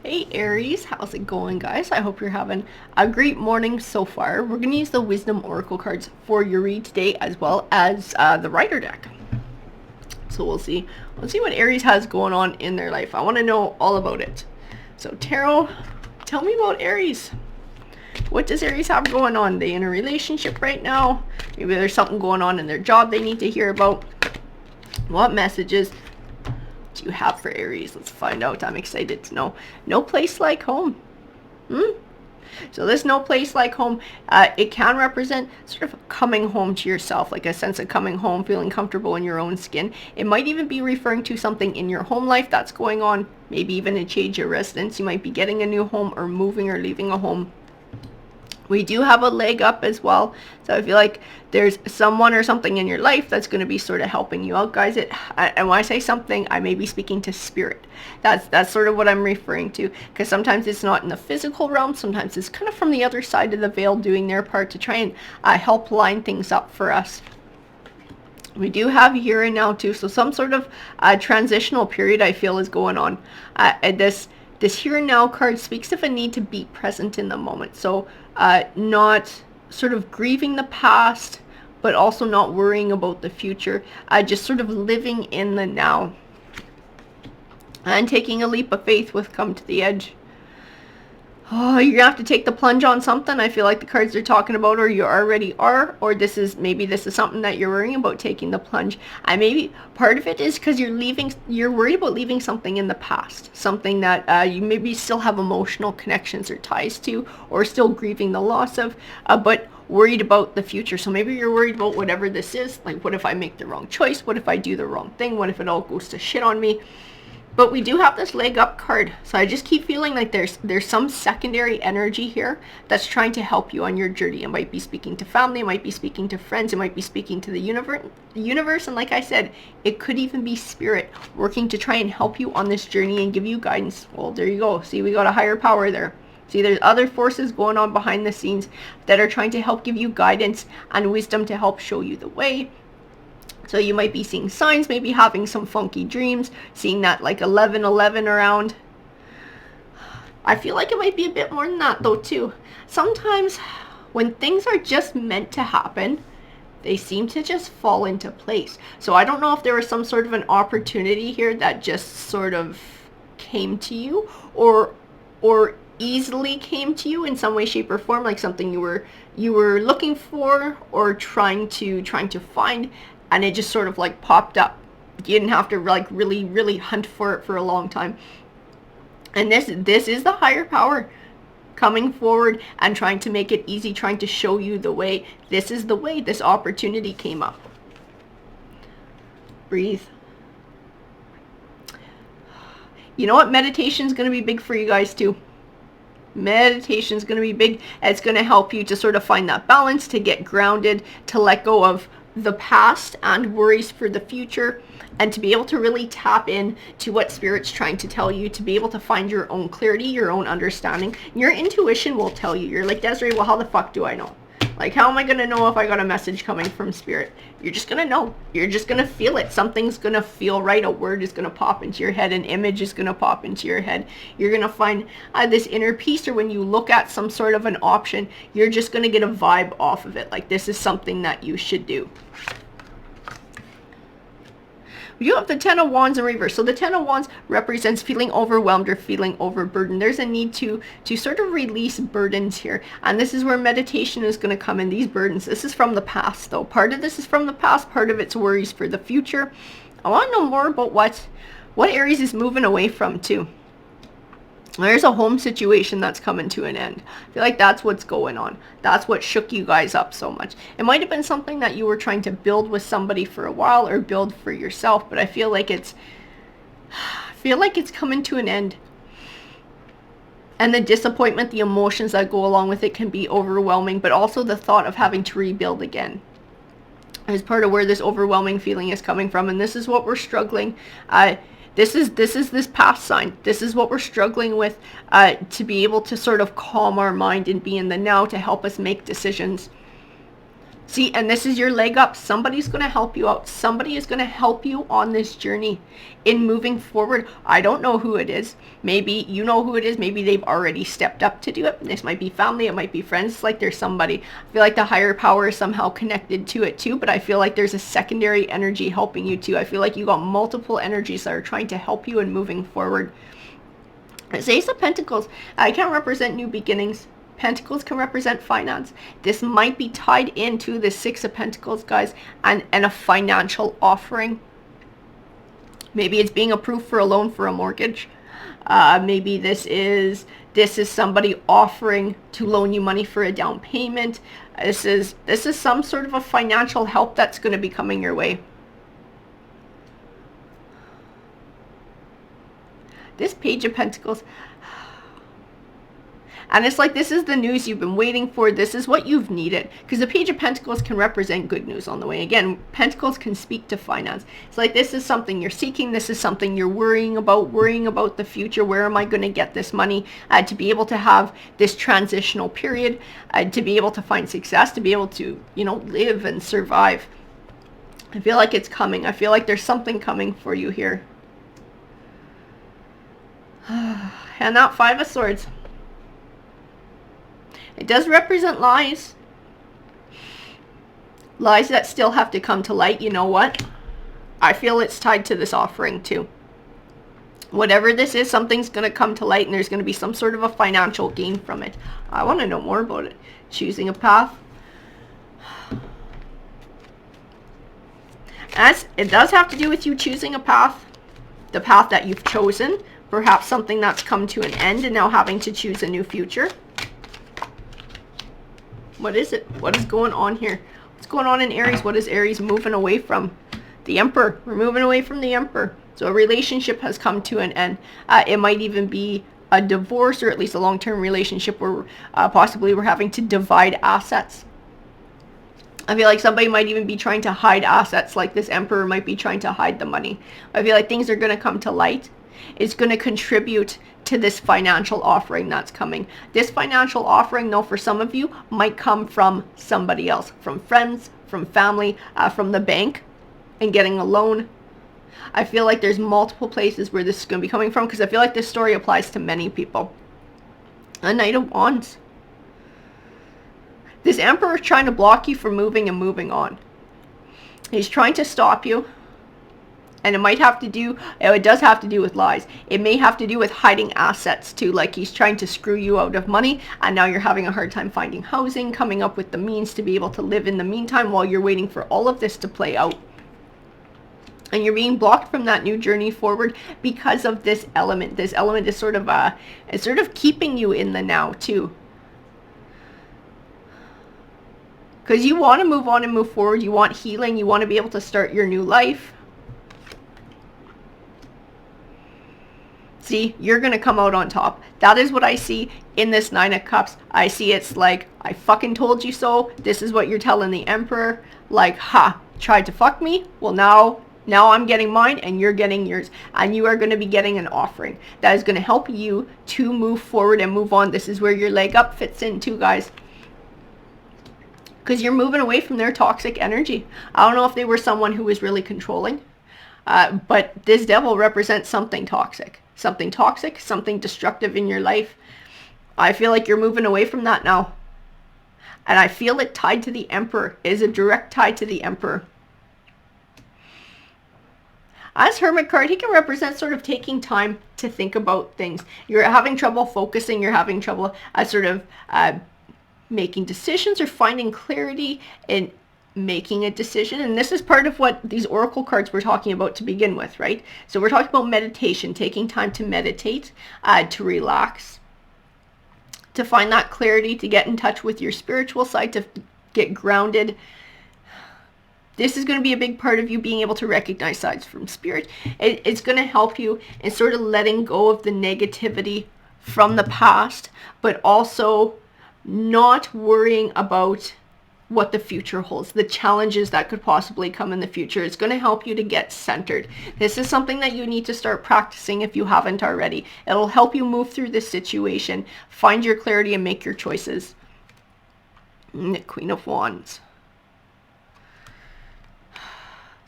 Hey Aries, how's it going guys? I hope you're having a great morning so far. We're going to use the Wisdom Oracle cards for your read today as well as the Rider deck. So we'll see what Aries has going on in their life. I want to know all about it. So Tarot, tell me about Aries. What does Aries have going on? Are they in a relationship right now? Maybe there's something going on in their job they need to hear about. What messages do you have for Aries? Let's find out. I'm excited to know. No place like home. So this no place like home, it can represent sort of coming home to yourself, like a sense of coming home, feeling comfortable in your own skin. It might even be referring to something in your home life that's going on, maybe even a change of residence. You might be getting a new home or moving or leaving a home. We do have a leg up as well. So I feel like there's someone or something in your life that's going to be sort of helping you out, guys. And when I say something, I may be speaking to spirit. That's sort of what I'm referring to. Because sometimes it's not in the physical realm. Sometimes it's kind of from the other side of the veil doing their part to try and help line things up for us. We do have here and now too. So some sort of transitional period I feel is going on. This here and now card speaks of a need to be present in the moment. So not sort of grieving the past, but also not worrying about the future. Just sort of living in the now. And taking a leap of faith with come to the edge. Oh, you're gonna have to take the plunge on something. I feel like the cards are talking about, or you already are, or maybe this is something that you're worrying about, taking the plunge. And maybe part of it is because you're worried about leaving something in the past, something that you maybe still have emotional connections or ties to, or still grieving the loss of, but worried about the future. So maybe you're worried about whatever this is, like what if I make the wrong choice? What if I do the wrong thing? What if it all goes to shit on me? But we do have this leg up card. So I just keep feeling like there's some secondary energy here that's trying to help you on your journey. It might be speaking to family. It might be speaking to friends. It might be speaking to the universe. And like I said, it could even be spirit working to try and help you on this journey and give you guidance. Well, there you go. See, we got a higher power there. See, there's other forces going on behind the scenes that are trying to help give you guidance and wisdom to help show you the way. So you might be seeing signs, maybe having some funky dreams, seeing that like 1111 around. I feel like it might be a bit more than that though too. Sometimes when things are just meant to happen, they seem to just fall into place. So I don't know if there was some sort of an opportunity here that just sort of came to you, or easily came to you in some way, shape, or form, like something you were looking for or trying to find. And it just sort of like popped up. You didn't have to like really hunt for it for a long time. And this is the higher power coming forward and trying to make it easy, trying to show you the way. This is the way this opportunity came up. Breathe. You know what? Meditation is going to be big for you guys too. Meditation is going to be big. It's going to help you to sort of find that balance, to get grounded, to let go of the past and worries for the future, and to be able to really tap in to what spirit's trying to tell you, to be able to find your own clarity, your own understanding. Your intuition will tell you. You're like, Desiree, well, how the fuck do I know? Like, how am I going to know if I got a message coming from spirit? You're just going to know. You're just going to feel it. Something's going to feel right. A word is going to pop into your head. An image is going to pop into your head. You're going to find this inner peace, or when you look at some sort of an option, you're just going to get a vibe off of it. Like, this is something that you should do. We do have the Ten of Wands in reverse. So the Ten of Wands represents feeling overwhelmed or feeling overburdened. There's a need to sort of release burdens here. And this is where meditation is going to come in. These burdens. This is from the past, though. Part of this is from the past. Part of it's worries for the future. I want to know more about what Aries is moving away from, too. There's a home situation that's coming to an end. I feel like that's what's going on. That's what shook you guys up so much. It might have been something that you were trying to build with somebody for a while, or build for yourself, but I feel like it's coming to an end. And the disappointment, the emotions that go along with it can be overwhelming, but also the thought of having to rebuild again is part of where this overwhelming feeling is coming from. And this is what we're struggling. This is this past sign. This is what we're struggling with, to be able to sort of calm our mind and be in the now, to help us make decisions. See, and this is your leg up. Somebody's going to help you out. Somebody is going to help you on this journey in moving forward. I don't know who it is. Maybe you know who it is. Maybe they've already stepped up to do it. This might be family. It might be friends. It's like there's somebody. I feel like the higher power is somehow connected to it too, but I feel like there's a secondary energy helping you too. I feel like you got multiple energies that are trying to help you in moving forward. This Ace of Pentacles, I can represent new beginnings. Pentacles can represent finance. This might be tied into the Six of Pentacles, guys, and a financial offering. Maybe it's being approved for a loan for a mortgage. Maybe this is somebody offering to loan you money for a down payment. This is some sort of a financial help that's going to be coming your way. This Page of Pentacles. And it's like, this is the news you've been waiting for. This is what you've needed. Because the Page of Pentacles can represent good news on the way. Again, Pentacles can speak to finance. It's like, this is something you're seeking. This is something you're worrying about the future. Where am I going to get this money? To be able to have this transitional period. To be able to find success. To be able to, live and survive. I feel like it's coming. I feel like there's something coming for you here. And that Five of Swords. It does represent lies. Lies that still have to come to light. You know what? I feel it's tied to this offering too. Whatever this is, something's going to come to light and there's going to be some sort of a financial gain from it. I want to know more about it. Choosing a path. As it does have to do with you choosing a path. The path that you've chosen. Perhaps something that's come to an end and now having to choose a new future. What is it? What is going on here? What's going on in Aries? What is Aries moving away from? The Emperor. We're moving away from the Emperor. So a relationship has come to an end. It might even be a divorce or at least a long-term relationship where possibly we're having to divide assets. I feel like somebody might even be trying to hide assets, like this Emperor might be trying to hide the money. I feel like things are going to come to light. It's going to contribute to this financial offering that's coming. This financial offering, though, for some of you, might come from somebody else. From friends, from family, from the bank, and getting a loan. I feel like there's multiple places where this is going to be coming from, because I feel like this story applies to many people. A Knight of Wands. This Emperor is trying to block you from moving and moving on. He's trying to stop you. And it might have to do, it does have to do with lies. It may have to do with hiding assets too, like he's trying to screw you out of money and now you're having a hard time finding housing, coming up with the means to be able to live in the meantime while you're waiting for all of this to play out. And you're being blocked from that new journey forward because of this element. This element is sort of keeping you in the now too. Because you want to move on and move forward. You want healing. You want to be able to start your new life. See, you're going to come out on top. That is what I see in this Nine of Cups. I see it's like, I fucking told you so. This is what you're telling the Emperor. Like, ha, tried to fuck me? Well, now I'm getting mine and you're getting yours. And you are going to be getting an offering that is going to help you to move forward and move on. This is where your leg up fits in too, guys. Because you're moving away from their toxic energy. I don't know if they were someone who was really controlling. But this Devil represents something toxic. Something toxic, something destructive in your life. I feel like you're moving away from that now. And I feel it tied to the Emperor. It is a direct tie to the Emperor. As Hermit card, he can represent sort of taking time to think about things. You're having trouble focusing. You're having trouble making decisions or finding clarity in making a decision. And this is part of what these oracle cards were talking about to begin with, right? So we're talking about meditation, taking time to meditate, to relax, to find that clarity, to get in touch with your spiritual side, to get grounded. This is going to be a big part of you being able to recognize signs from spirit. It's going to help you in sort of letting go of the negativity from the past, but also not worrying about what the future holds, the challenges that could possibly come in the future. It's going to help you to get centered. This is something that you need to start practicing if you haven't already. It'll help you move through this situation, find your clarity and make your choices. And the Queen of Wands.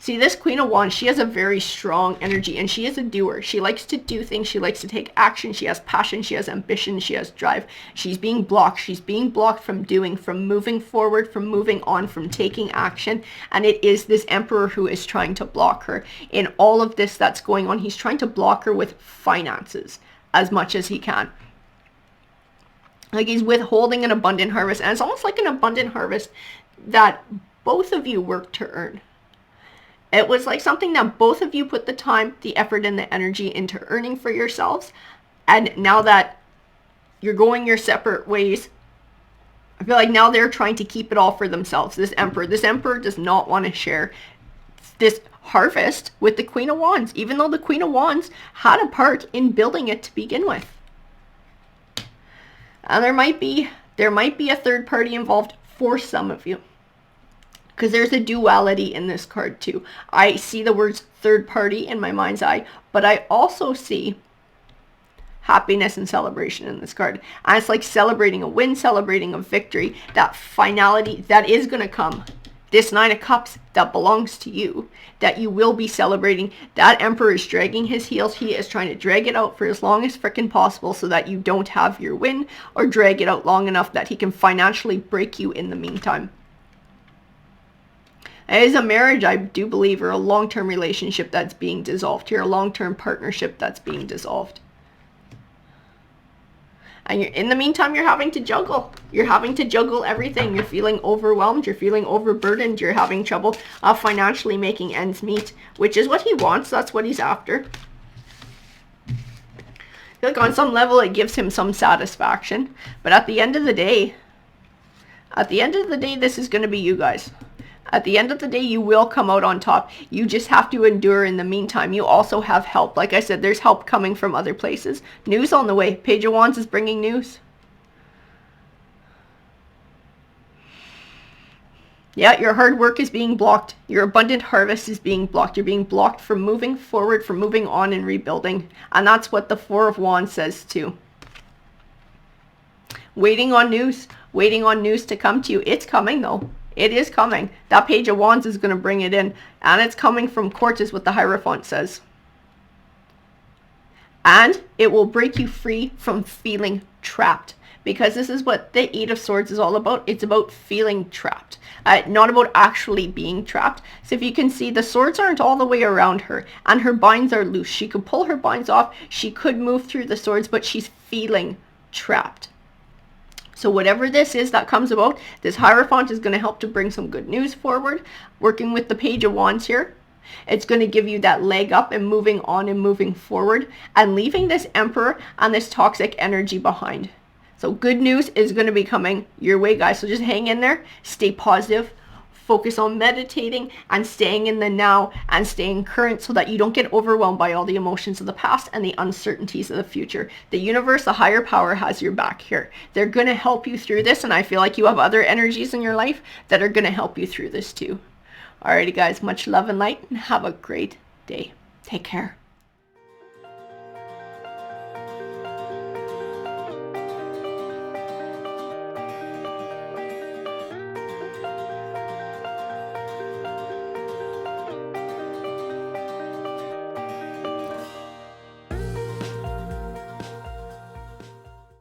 See, this Queen of Wands, she has a very strong energy, and she is a doer. She likes to do things. She likes to take action. She has passion. She has ambition. She has drive. She's being blocked. She's being blocked from doing, from moving forward, from moving on, from taking action. And it is this Emperor who is trying to block her. In all of this that's going on, he's trying to block her with finances as much as he can. Like, he's withholding an abundant harvest. And it's almost like an abundant harvest that both of you work to earn. It was like something that both of you put the time, the effort, and the energy into earning for yourselves. And now that you're going your separate ways, I feel like now they're trying to keep it all for themselves. This Emperor does not want to share this harvest with the Queen of Wands, even though the Queen of Wands had a part in building it to begin with. And there might be a third party involved for some of you, because there's a duality in this card too. I see the words third party in my mind's eye, but I also see happiness and celebration in this card. And it's like celebrating a win, celebrating a victory, that finality that is going to come. This Nine of Cups that belongs to you, that you will be celebrating. That Emperor is dragging his heels. He is trying to drag it out for as long as freaking possible so that you don't have your win, or drag it out long enough that he can financially break you in the meantime. It is a marriage, I do believe, or a long-term relationship that's being dissolved here, a long-term partnership that's being dissolved. And in the meantime, you're having to juggle. You're having to juggle everything. You're feeling overwhelmed. You're feeling overburdened. You're having trouble financially making ends meet, which is what he wants. That's what he's after. I feel like on some level, it gives him some satisfaction. But at the end of the day, this is going to be you guys. At the end of the day, you will come out on top. You just have to endure in the meantime. You also have help. Like I said, there's help coming from other places. News on the way. Page of Wands is bringing news. Yeah, your hard work is being blocked. Your abundant harvest is being blocked. You're being blocked from moving forward, from moving on and rebuilding. And that's what the Four of Wands says too. Waiting on news to come to you. It's coming though. It is coming. That Page of Wands is going to bring it in. And it's coming from court is what the Hierophant says. And it will break you free from feeling trapped. Because this is what the Eight of Swords is all about. It's about feeling trapped. Not about actually being trapped. So if you can see, the swords aren't all the way around her. And her binds are loose. She could pull her binds off. She could move through the swords. But she's feeling trapped. So whatever this is that comes about, this Hierophant is going to help to bring some good news forward. Working with the Page of Wands here, it's going to give you that leg up and moving on and moving forward and leaving this Emperor and this toxic energy behind. So good news is going to be coming your way, guys. So just hang in there, stay positive, focus on meditating and staying in the now and staying current so that you don't get overwhelmed by all the emotions of the past and the uncertainties of the future. The universe, the higher power, has your back here. They're going to help you through this, and I feel like you have other energies in your life that are going to help you through this too. Alrighty guys, much love and light, and have a great day. Take care.